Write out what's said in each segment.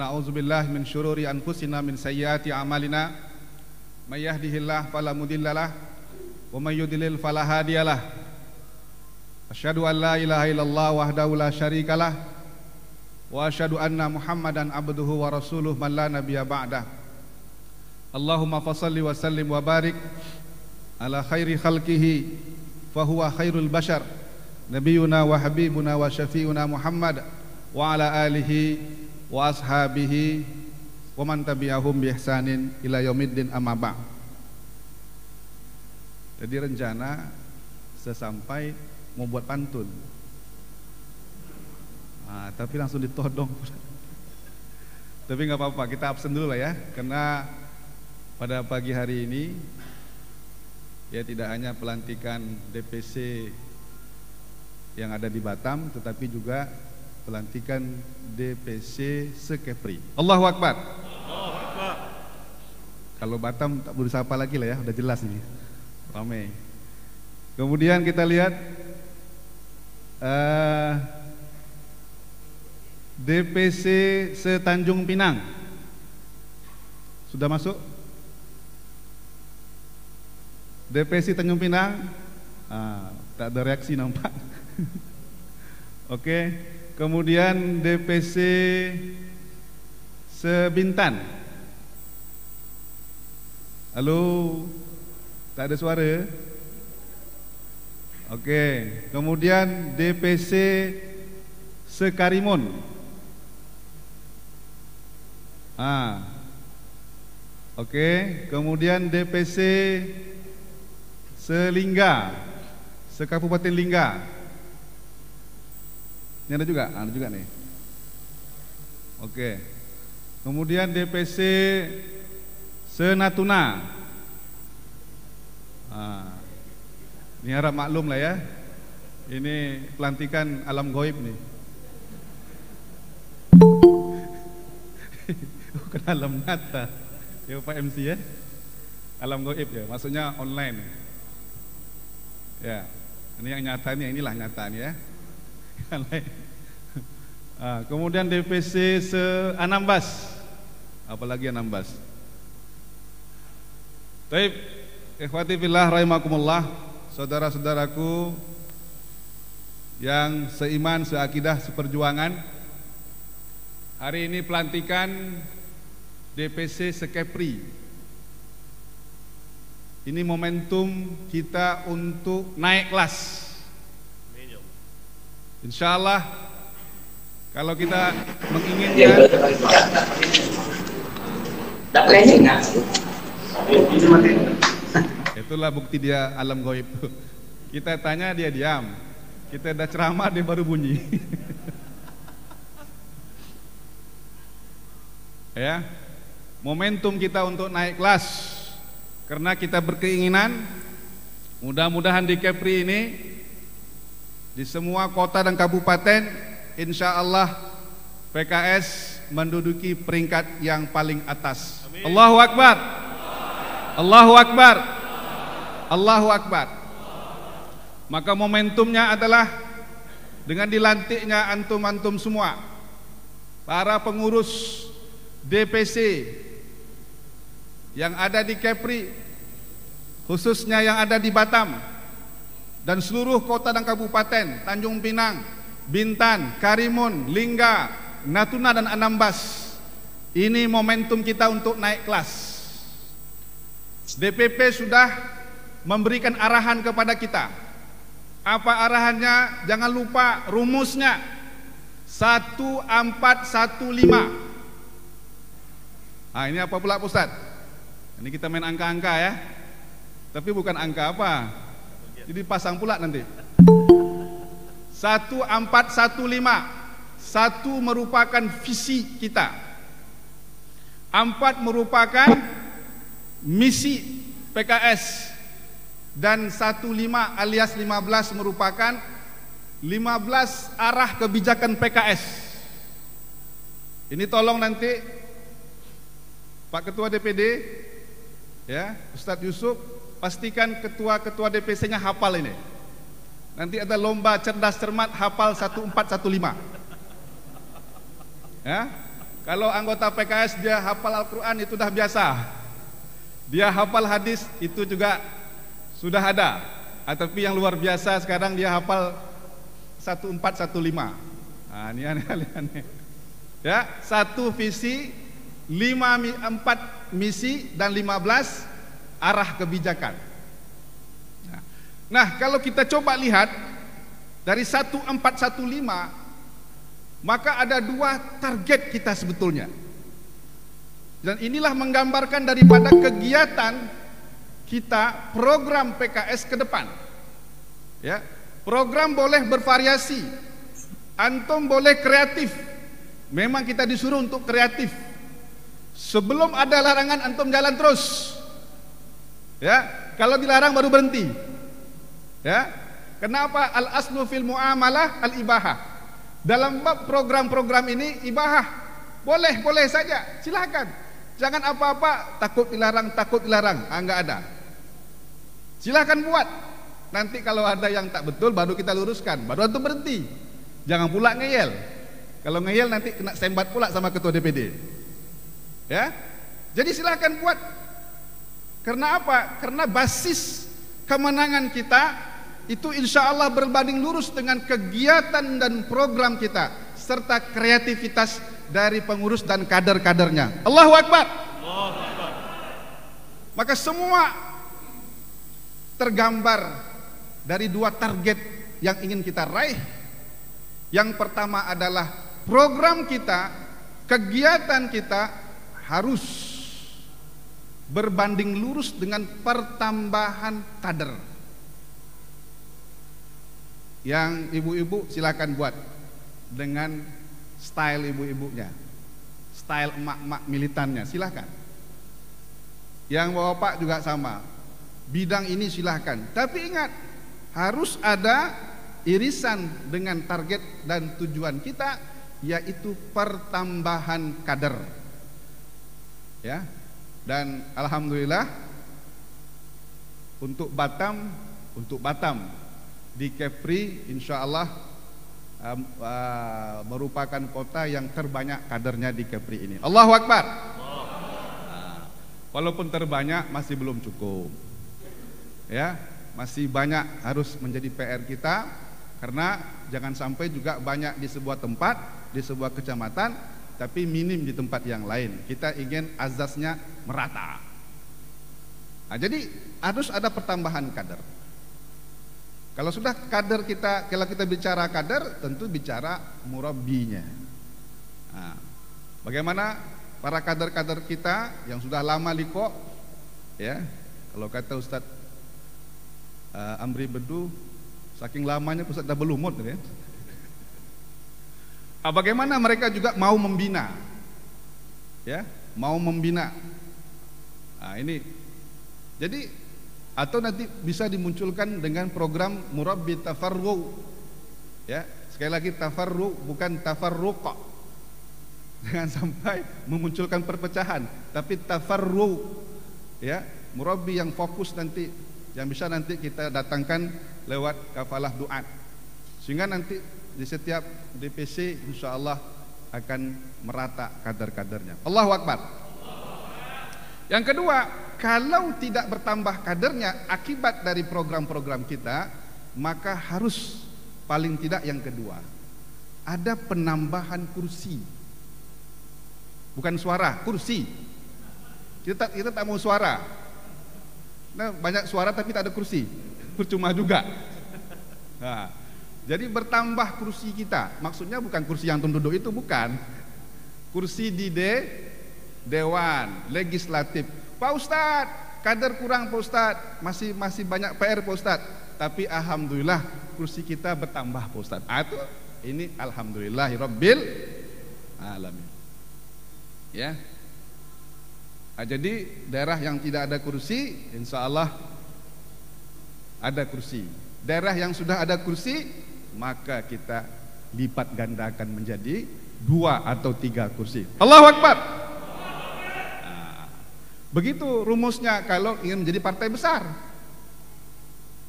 na'udzubillahi min syururi anfusina min sayyiati a'malina may yahdihillahu fala mudhillalah wa may yudlil fala hadiyalah. Asyhadu an la ilaha illallah wahdahu la syarikalah wa asyhadu anna Muhammadan abduhu wa rasuluh man la nabiyya ba'dah. Allahumma fashalli wa sallim wa barik ala khairi khalqihi fa huwa khairul bashar nabiyuna wa habibuna wa syafi'una Muhammad wa ala alihi wa ashabihi wa man tabi'ahum bi ihsanin ila yaumiddin amma ba'd. Jadi rencana sesampai mau buat pantun, tapi langsung ditodong. Tapi nggak apa-apa, kita absen dulu lah ya, karena pada pagi hari ini ya tidak hanya pelantikan DPC yang ada di Batam, tetapi juga pelantikan DPC se-Kepri. Allahu Akbar. Allahu Akbar. Kalau Batam tak perlu disapa lagi lah ya, udah jelas ini, ramai. Kemudian kita lihat DPC se-Tanjung Pinang sudah masuk. DPC Tanjung Pinang, tak ada reaksi nampak. Oke. Kemudian DPC se-Bintan. Halo, tak ada suara. Oke. Kemudian DPC se-Karimun. Oke. Kemudian DPC se-Lingga, se-Kabupaten Lingga. Ini ada juga nih. Oke. Kemudian DPC se-Natuna. Ini harap maklum lah ya. Ini pelantikan alam gaib nih. Bukan alam nyata. Ya Pak MC ya. Alam gaib ya, maksudnya online. Ya. Ini yang nyata nih, inilah nyata nih ya. Kemudian DPC se-Anambas, apalagi Anambas. Baik, ikhwati fillah rahimakumullah, saudara-saudaraku yang seiman, seakidah, seperjuangan. Hari ini pelantikan DPC se-Kepri. Ini momentum kita untuk naik kelas. Insyaallah kalau kita menginginkan, itulah bukti dia alam gaib. Kita tanya dia diam, kita ada ceramah dia baru bunyi. Ya, momentum kita untuk naik kelas karena kita berkeinginan mudah-mudahan di Kepri ini, di semua kota dan kabupaten, insya Allah PKS menduduki peringkat yang paling atas. Amin. Allahu Akbar. Allahu Akbar. Allahu Akbar. Maka momentumnya adalah dengan dilantiknya antum-antum semua, para pengurus DPC yang ada di Kepri, khususnya yang ada di Batam, dan seluruh kota dan kabupaten Tanjung Pinang, Bintan, Karimun, Lingga, Natuna dan Anambas. Ini momentum kita untuk naik kelas. DPP sudah memberikan arahan kepada kita. Apa arahannya? Jangan lupa rumusnya 1415. Ini apa pula Ustaz? Ini kita main angka-angka ya. Tapi bukan angka apa? Jadi pasang pula nanti 1415. 1 merupakan visi kita, 4 merupakan misi PKS, dan 15 alias 15 merupakan 15 arah kebijakan PKS. Ini tolong nanti Pak Ketua DPD ya, Ustadz Yusuf, pastikan ketua-ketua DPC-nya hafal ini. Nanti ada lomba cerdas cermat hafal 1415. Ya. Kalau anggota PKS dia hafal Al-Quran itu dah biasa. Dia hafal hadis itu juga sudah ada. Tapi yang luar biasa sekarang dia hafal 1415. Nah, ini aneh-aneh. Ya, 1 visi, 4 misi dan 15 arah kebijakan. Nah, kalau kita coba lihat dari 1415, maka ada 2 target kita sebetulnya. Dan inilah menggambarkan daripada kegiatan kita, program PKS ke depan. Ya, program boleh bervariasi. Antum boleh kreatif. Memang kita disuruh untuk kreatif. Sebelum ada larangan antum jalan terus. Ya, kalau dilarang baru berhenti. Ya. Kenapa? Al-aslu fil muamalah al-ibahah. Dalam bab program-program ini ibahah. Boleh saja, silakan. Jangan apa-apa takut dilarang, enggak ada. Silakan buat. Nanti kalau ada yang tak betul baru kita luruskan, baru antum berhenti. Jangan pula ngeyel. Kalau ngeyel nanti kena sembat pula sama ketua DPD. Ya. Jadi silakan buat. Karena apa? Karena basis kemenangan kita itu insya Allah berbanding lurus dengan kegiatan dan program kita serta kreativitas dari pengurus dan kader-kadernya. Allahu Akbar. Allahu Akbar. Maka semua tergambar dari 2 target yang ingin kita raih. Yang pertama adalah program kita, kegiatan kita harus berbanding lurus dengan pertambahan kader. Yang ibu-ibu silakan buat dengan style ibu-ibunya, style emak-emak militannya, silakan. Yang bapak juga sama, bidang ini silahkan. Tapi ingat, harus ada irisan dengan target dan tujuan kita, yaitu pertambahan kader. Ya, dan alhamdulillah untuk Batam di Kepri insya Allah merupakan kota yang terbanyak kadernya di Kepri ini. Allahu Akbar. Nah, walaupun terbanyak masih belum cukup. Ya, masih banyak harus menjadi PR kita, karena jangan sampai juga banyak di sebuah tempat, di sebuah kecamatan, tapi minim di tempat yang lain. Kita ingin azasnya merata. Nah, jadi harus ada pertambahan kader. Kalau sudah kader kita, kalau kita bicara kader, tentu bicara murabbinya. Nah, bagaimana para kader-kader kita yang sudah lama liko, ya, kalau kata Ustadz Amri Bedu, saking lamanya Ustadz dah belumut, ya. Bagaimana mereka juga mau membina, ya, mau membina. Nah, ini, jadi atau nanti bisa dimunculkan dengan program murabbi tafarru. Ya, sekali lagi tafarru bukan tafarruq. Jangan sampai memunculkan perpecahan, tapi tafarru. Ya, murabbi yang fokus nanti, yang bisa nanti kita datangkan lewat kafalah duat. Sehingga nanti di setiap DPC insyaallah akan merata kader-kadernya. Allahu Akbar. Yang kedua, kalau tidak bertambah kadernya akibat dari program-program kita, maka harus paling tidak yang kedua, ada penambahan kursi. Bukan suara, kursi. Kita tak mau suara. Nah, banyak suara tapi tak ada kursi, percuma juga. Nah, jadi bertambah kursi kita. Maksudnya bukan kursi yang duduk itu, bukan. Kursi di Dewan Legislatif. Pak Ustadz, kader kurang Pak Ustadz, masih banyak PR Pak Ustadz. Tapi alhamdulillah kursi kita bertambah Pak Ustadz. Ini alhamdulillahirabbil alamin. Ya. Nah, jadi daerah yang tidak ada kursi, insya Allah ada kursi. Daerah yang sudah ada kursi, maka kita lipat gandakan menjadi 2 atau 3 kursi. Allahu Akbar. Begitu rumusnya kalau ingin menjadi partai besar.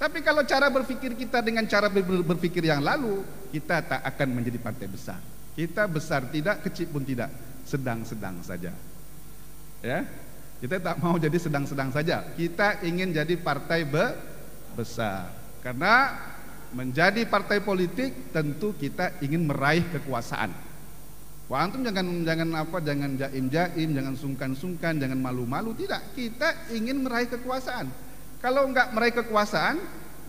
Tapi kalau cara berpikir kita dengan cara berpikir yang lalu, kita tak akan menjadi partai besar. Kita besar tidak, kecil pun tidak. sedang-sedang saja. Ya, kita tak mau jadi sedang-sedang saja. Kita ingin jadi partai besar. Karena menjadi partai politik tentu kita ingin meraih kekuasaan. Wah, antum jangan jaim-jaim, jangan sungkan-sungkan, jangan malu-malu. Tidak, kita ingin meraih kekuasaan. Kalau enggak meraih kekuasaan,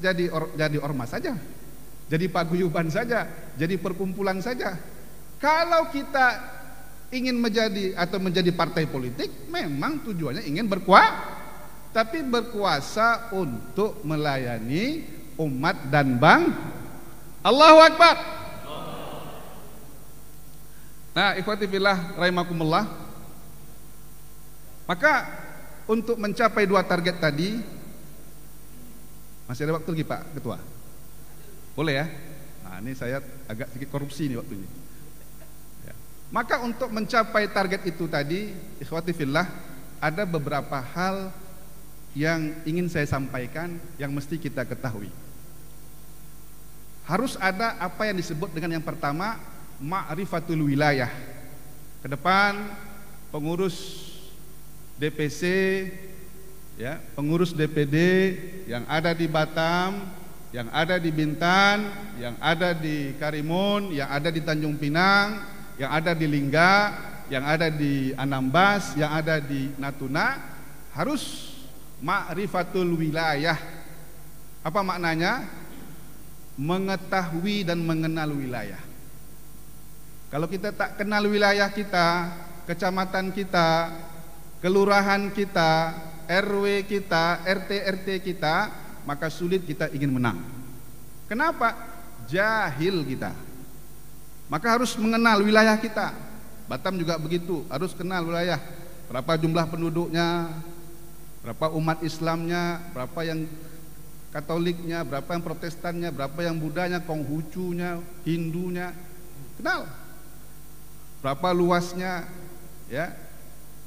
jadi ormas saja, jadi paguyuban saja, jadi perkumpulan saja. Kalau kita ingin menjadi partai politik, memang tujuannya ingin berkuasa, tapi berkuasa untuk melayani umat dan Allahu Akbar. Nah, ikhwati fillah rahimakumullah. Maka untuk mencapai dua target tadi, masih ada waktu lagi Pak Ketua? Boleh ya? Nah, ini saya agak sedikit korupsi nih waktunya. Ya. Maka untuk mencapai target itu tadi, ikhwati fillah, ada beberapa hal yang ingin saya sampaikan yang mesti kita ketahui. Harus ada apa yang disebut dengan yang pertama, ma'rifatul wilayah. Ke depan pengurus DPC, ya, pengurus DPD yang ada di Batam, yang ada di Bintan, yang ada di Karimun, yang ada di Tanjung Pinang, yang ada di Lingga, yang ada di Anambas, yang ada di Natuna, harus ma'rifatul wilayah. Apa maknanya? Mengetahui dan mengenal wilayah. Kalau kita tak kenal wilayah kita, kecamatan kita, kelurahan kita, RW kita, RT kita, maka sulit kita ingin menang. Kenapa? Jahil kita. Maka harus mengenal wilayah kita. Batam juga begitu, harus kenal wilayah. Berapa jumlah penduduknya, berapa umat Islamnya, berapa yang Katoliknya, berapa yang Protestannya, berapa yang Budanya, Konghucunya, Hindunya. Kenal. Berapa luasnya, ya.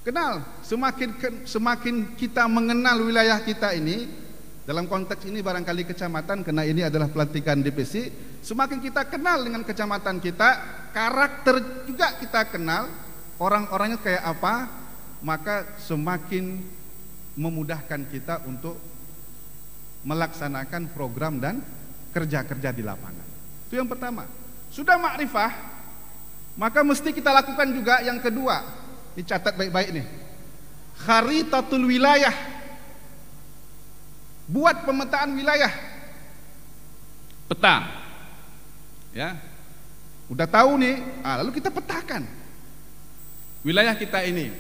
Kenal. Semakin kita mengenal wilayah kita ini, dalam konteks ini barangkali kecamatan, karena ini adalah pelantikan DPC, semakin kita kenal dengan kecamatan kita, karakter juga kita kenal, orang-orangnya kayak apa, maka semakin memudahkan kita untuk melaksanakan program dan kerja-kerja di lapangan. Itu yang pertama. Sudah makrifah, maka mesti kita lakukan juga yang kedua. Dicatat baik-baik nih. Kharitatul wilayah. Buat pemetaan wilayah. Peta. Ya. Udah tahu nih, lalu kita petakan wilayah kita ini.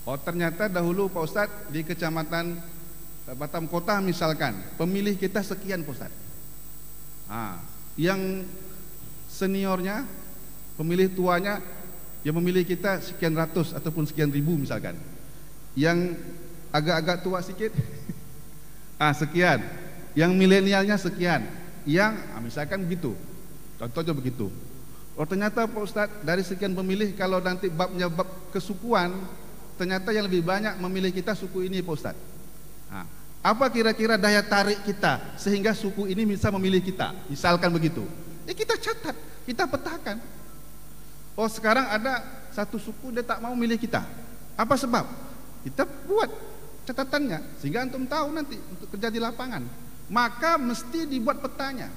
Oh, ternyata dahulu Pak Ustadz di kecamatan Batam Kota misalkan, pemilih kita sekian Pak Ustadz. Yang seniornya, pemilih tuanya yang memilih kita sekian ratus ataupun sekian ribu misalkan. Yang agak-agak tua sedikit sekian. Yang milenialnya sekian. Yang misalkan begitu. Contohnya begitu. Oh, ternyata Pak Ustadz dari sekian pemilih, kalau nanti babnya bab kesukuan, ternyata yang lebih banyak memilih kita suku ini Pak Ustadz. Apa kira-kira daya tarik kita sehingga suku ini bisa memilih kita? Misalkan begitu. Kita catat, kita petakan. Oh, sekarang ada satu suku dia tak mau milih kita. Apa sebab? Kita buat catatannya sehingga antum tahu nanti untuk kerja di lapangan. Maka mesti dibuat petanya.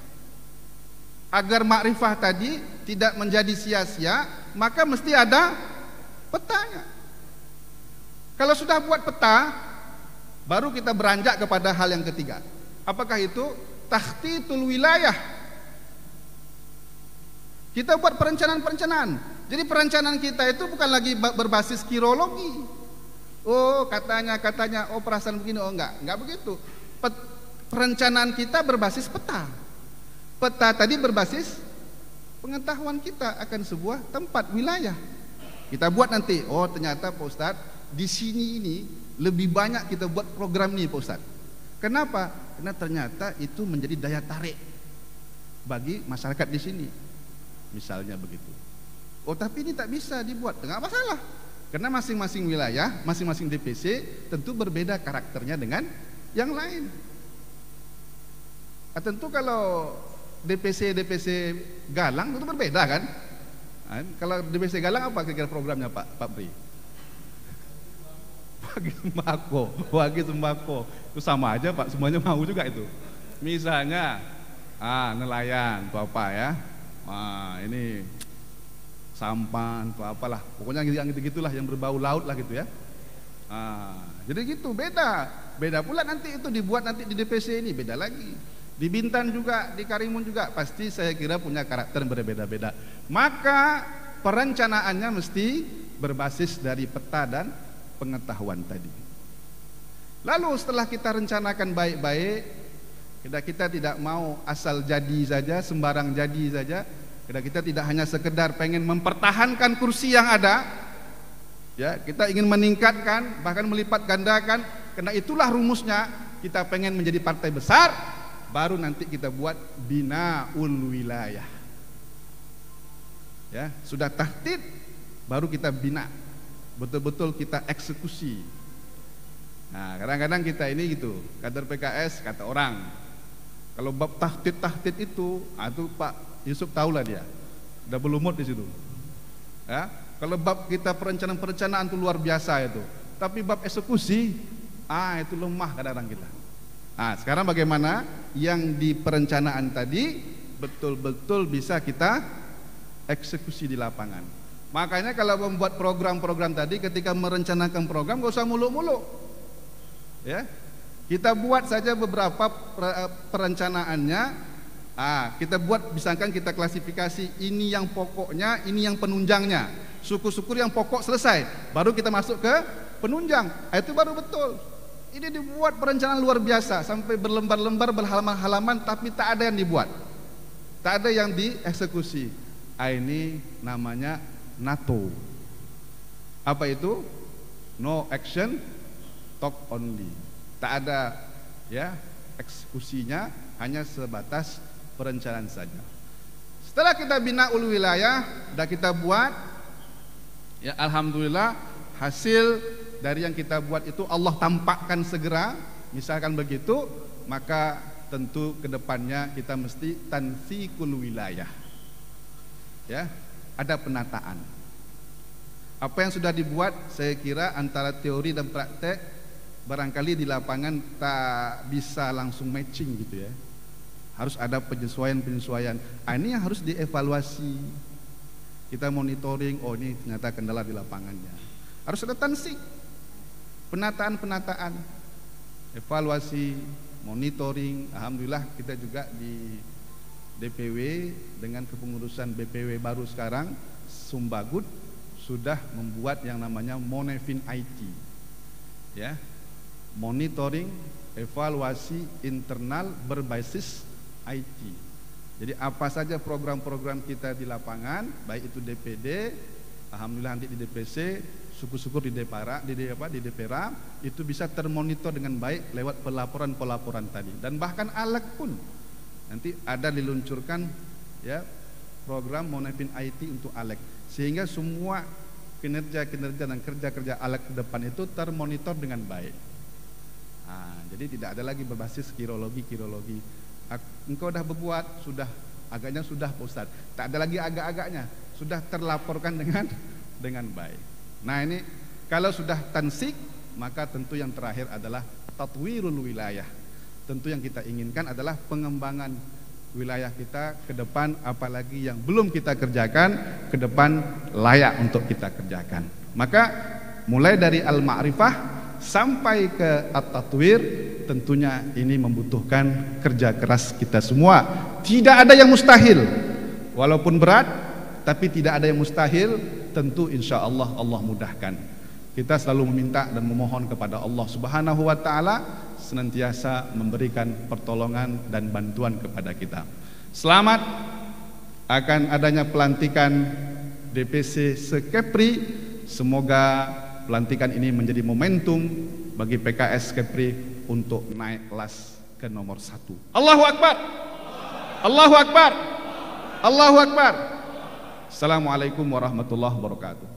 Agar makrifah tadi tidak menjadi sia-sia, maka mesti ada petanya. Kalau sudah buat peta, baru kita beranjak kepada hal yang ketiga. Apakah itu? Takhtitul wilayah. Kita buat perencanaan-perencanaan. Jadi perencanaan kita itu bukan lagi berbasis kirologi. Oh, katanya, oh perasaan begini, oh enggak begitu. Perencanaan kita berbasis peta. Peta tadi berbasis pengetahuan kita akan sebuah tempat wilayah. Kita buat nanti, oh ternyata Pak Ustadz di sini ini lebih banyak kita buat program nih Pak Ustadz. Kenapa? Karena ternyata itu menjadi daya tarik bagi masyarakat di sini. Misalnya begitu. Oh, tapi ini tak bisa dibuat. Enggak masalah. Karena masing-masing wilayah, masing-masing DPC tentu berbeda karakternya dengan yang lain. Tentu kalau DPC Galang itu berbeda kan. Kalau DPC Galang apa kira-kira programnya Pak Bri? Bagi sembako. Itu sama aja Pak, semuanya mau juga itu. Misalnya, nelayan, itu apa ya? Ini sampan, itu apalah. Pokoknya yang gitu-gitulah, yang berbau laut lah gitu ya. Jadi gitu, beda pula nanti itu dibuat nanti di DPC ini, beda lagi. Di Bintan juga, di Karimun juga, pasti saya kira punya karakter berbeda-beda. Maka perencanaannya mesti berbasis dari peta dan pengetahuan tadi. Lalu setelah kita rencanakan baik-baik, kita tidak mau asal jadi saja, sembarang jadi saja. Kita tidak hanya sekedar pengen mempertahankan kursi yang ada, ya, kita ingin meningkatkan, bahkan melipat gandakan. Karena itulah rumusnya, kita pengen menjadi partai besar, baru nanti kita buat binaul wilayah. Ya, sudah tahdid, baru kita bina, betul-betul kita eksekusi. Nah, kadang-kadang kita ini gitu, kader PKS kata orang, kalau bab tahdid itu Pak Yusuf tahulah dia, udah berlumut di situ. Ya, kalau bab kita perencanaan itu luar biasa itu, tapi bab eksekusi, itu lemah kadang-kadang kita. Sekarang bagaimana yang di perencanaan tadi betul-betul bisa kita eksekusi di lapangan. Makanya kalau membuat program-program tadi, ketika merencanakan program gak usah muluk-muluk, ya, kita buat saja beberapa perencanaannya. Kita buat, misalkan kita klasifikasi, ini yang pokoknya, ini yang penunjangnya, syukur-syukur yang pokok selesai, baru kita masuk ke penunjang. Itu baru betul. Ini dibuat perencanaan luar biasa, sampai berlembar-lembar, berhalaman-halaman, tapi tak ada yang dibuat, tak ada yang dieksekusi. Ini namanya NATO. Apa itu? No action, talk only. Tak ada ya eksekusinya, hanya sebatas perencanaan saja. Setelah kita bina ul wilayah, dan kita buat, ya alhamdulillah hasil dari yang kita buat itu Allah tampakkan segera, misalkan begitu, maka tentu kedepannya kita mesti tansikul wilayah, ya, ada penataan. Apa yang sudah dibuat, saya kira antara teori dan praktek barangkali di lapangan tak bisa langsung matching gitu ya, harus ada penyesuaian. Ini yang harus dievaluasi, kita monitoring. Oh, ini ternyata kendala di lapangannya, harus ada tansik, penataan, evaluasi, monitoring. Alhamdulillah kita juga di DPW dengan kepengurusan BPW baru sekarang, Sumbagut, sudah membuat yang namanya Monevin IT, ya, monitoring, evaluasi internal berbasis IT. Jadi apa saja program-program kita di lapangan, baik itu DPD, alhamdulillah nanti di DPC, syukur-syukur di DPRA, itu bisa termonitor dengan baik lewat pelaporan-pelaporan tadi. Dan bahkan ALEK pun nanti ada diluncurkan, ya, program Monevin IT untuk ALEK, sehingga semua kinerja-kinerja dan kerja-kerja ALEK ke depan itu termonitor dengan baik. Jadi tidak ada lagi berbasis kirologi. Engkau dah berbuat, agaknya sudah Pak Ustadz, tak ada lagi agak-agaknya, sudah terlaporkan dengan baik. Nah, ini kalau sudah tansik, maka tentu yang terakhir adalah tatwirul wilayah. Tentu yang kita inginkan adalah pengembangan wilayah kita ke depan, apalagi yang belum kita kerjakan ke depan layak untuk kita kerjakan. Maka mulai dari al-ma'rifah sampai ke at-tatwir, tentunya ini membutuhkan kerja keras kita semua. Tidak ada yang mustahil, walaupun berat, tapi tidak ada yang mustahil. Tentu insya Allah Allah mudahkan. Kita selalu meminta dan memohon kepada Allah Subhanahu wa ta'ala senantiasa memberikan pertolongan dan bantuan kepada kita. Selamat akan adanya pelantikan DPC se-Kepri. Semoga pelantikan ini menjadi momentum bagi PKS Kepri untuk naik kelas ke nomor 1. Allahu Akbar, Allahu Akbar, Allahu Akbar. Assalamualaikum warahmatullahi wabarakatuh.